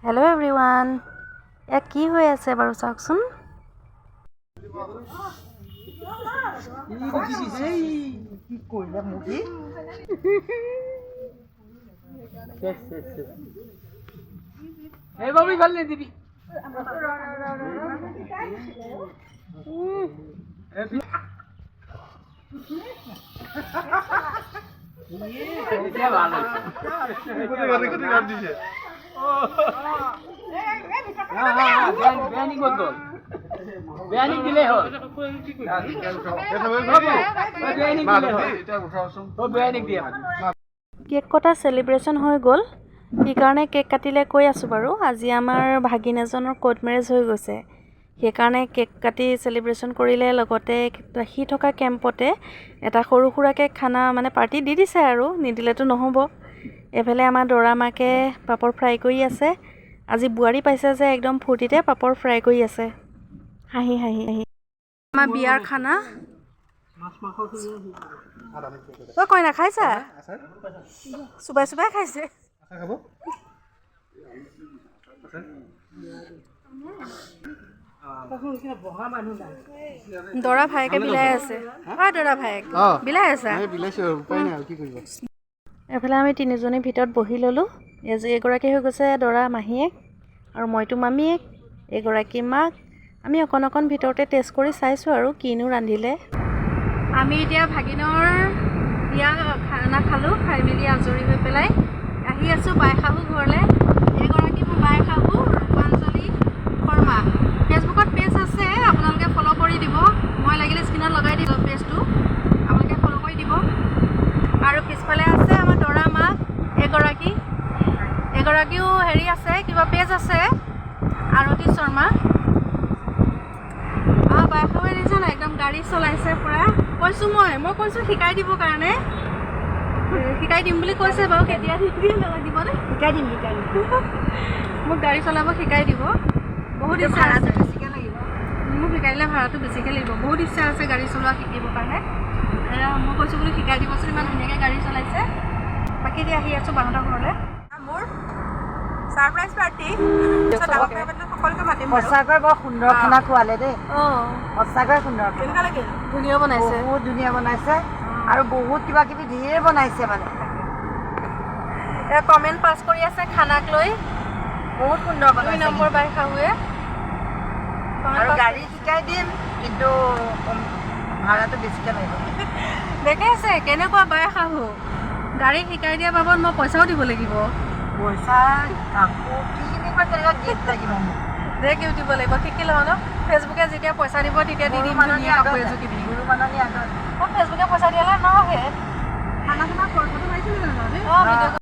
Hello' everyone, ইয়াত কি হৈ আছে বাৰু চাওকচোন। কেক কটা চেলিব্ৰেশ্যন হৈ গ'ল। কি কাৰণে কেক কাটিলে কৈ আছোঁ বাৰু। আজি আমাৰ ভাগিন এজনৰ কোৰ্ট মেৰেজ হৈ গৈছে, সেইকাৰণে কেক কাটি চেলিব্ৰেশ্যন কৰিলে। লগতে সি থকা কেম্পতে এটা সৰু সুৰাকৈ খানা পাৰ্টি দি দিছে আৰু, নিদিলেতো নহ'ব। এফালে আমাৰ দৰা মাকে পাপৰ ফ্ৰাই কৰি আছে। আজি বোৱাৰী পাইছে যে একদম ফূৰ্তিতে পাপৰ ফ্ৰাই কৰি আছে, হাঁহি হাঁহি হাঁহি। আমাৰ বিয়াৰ খানা কইনা খাইছা, চুবাই চুবাই খাইছে। দৰা ভায়েকে বিলাই আছে। দৰা ভায়েক বিলাই আছা। এফালে আমি তিনিজনীৰ ভিতৰত বহি ল'লোঁ। এগৰাকী হৈ গৈছে দৰা মাহীয়েক, আৰু মইতো মামীয়েক, এগৰাকী মাক। আমি অকণ অকণ ভিতৰতে টেষ্ট কৰি চাইছোঁ আৰু কিনো ৰান্ধিলে। আমি এতিয়া ভাগিনৰ বিয়া খানা খালোঁ, খাই মেলি আজৰি হৈ পেলাই আহি আছোঁ বাই শাহু ঘৰলৈ। এগৰাকী মোৰ বাই শাহু ৰূপাঞ্জলি শৰ্মা। ফেচবুকত পেজ আছে, আপোনালোকে ফ'ল' কৰি দিব। মই লাগিলে স্ক্ৰীণত লগাই দিব পেজটো, আপোনালোকে ফ'ল' কৰি দিব। আৰু পিছফালে আছে আমাৰ দৰা মাক এগৰাকীও আছে, কিবা পেজ আছে, আৰতি শৰ্মা। বাই শাহুৱে দেখিছে নাই, একদম গাড়ী চলাইছে পুৰা। মই কৈছোঁ শিকাই দিবৰ কাৰণে, শিকাই দিম বুলি কৈছে বাৰু। কেতিয়া দিবনে? শিকাই দিম মোক গাড়ী চলাব শিকাই দিব। বহুত ইচ্ছা আছে, বেছিকৈ লাগিব মোক শিকাই দিলে, ভাড়াটো বেছিকৈ লাগিব। বহুত ইচ্ছা আছে গাড়ী চলোৱা শিকিবৰ কাৰণে। মই কৈছোঁ বুলি শিকাই দিবচোন, ইমান ধুনীয়াকৈ গাড়ী চলাইছে। বাকী এতিয়া আহি আছোঁ বাহঁতৰ ঘৰলৈ। মোৰ ছাৰপ্ৰাইজ পাৰ্টি, সকলোকে মাতিম। সঁচাকৈ বৰ সুন্দৰ খানা খোৱালে দেই। সঁচাকৈ সুন্দৰ। কেনেকুৱা লাগিল? ধুনীয়া বনাইছে, বহুত ধুনীয়া বনাইছে, আৰু বহুত কিবা কিবি ধেৰ বনাইছে। কমেণ্ট পাছ কৰি আছে খানাক লৈ। বহুত সুন্দৰ বনাইছে। 2 নম্বৰ বাই শাহুৱে। আৰু গাড়ী শিকাই দিম, কিন্তু ভাড়াটো বেছিকৈ লাগিব। দেখাইছে কেনেকুৱা বাই শাহু। গাড়ী শিকাই দিয়া বাবদ মই পইচাও দিব লাগিব। পইচা কাপোৰ কি কিনিব, তেনেকুৱা গিফ্ট লাগিব মোক। গিফ্ট দিব লাগিব, শিকি লওঁ ন। ফেচবুকে যেতিয়া পইচা দিব তেতিয়া দি দিম ধুনীয়া কাপোৰ এযোৰ কিনি। গুৰু মাননি আগত ফেচবুকে পইচা দিয়ালে নহয়।